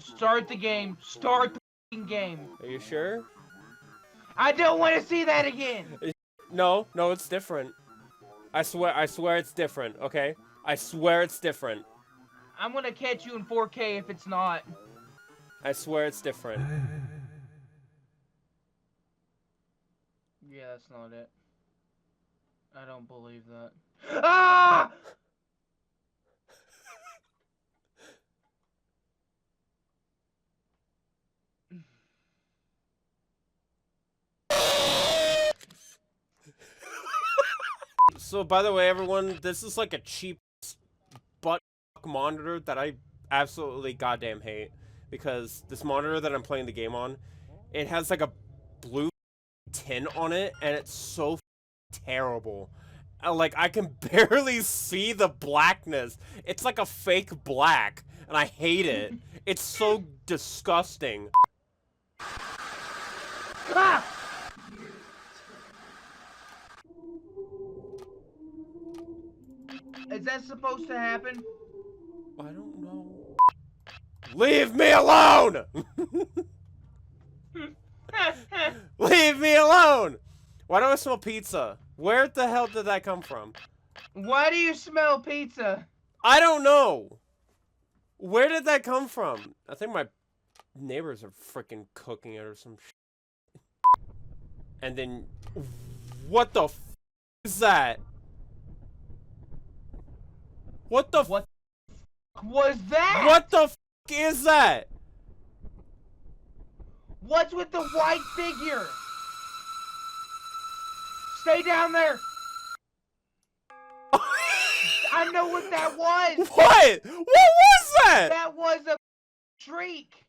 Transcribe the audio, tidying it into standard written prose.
Start the game. Start the f***ing game. Are you sure? I don't want to see that again. No, it's different. I swear it's different, okay? I swear it's different. I'm gonna catch you in 4K if it's not. I swear it's different. Yeah, that's not it. I don't believe that. Ah! So, by the way, everyone, this is like a cheap butt monitor that I absolutely goddamn hate. Because this monitor that I'm playing the game on, it has like a blue tint on it, and it's so terrible. Like, I can barely see the blackness. It's like a fake black, and I hate it. It's so disgusting. Ah! Is that supposed to happen? I don't know. Leave me alone! Leave me alone! Why do I smell pizza? Where the hell did that come from? Why do you smell pizza? I don't know. Where did that come from? I think my neighbors are freaking cooking it or some shit. And then, what the f is that? What the What was that? What the f is that? What's with the white figure? Stay down there. I know what that was. What? What was that? That was a shriek.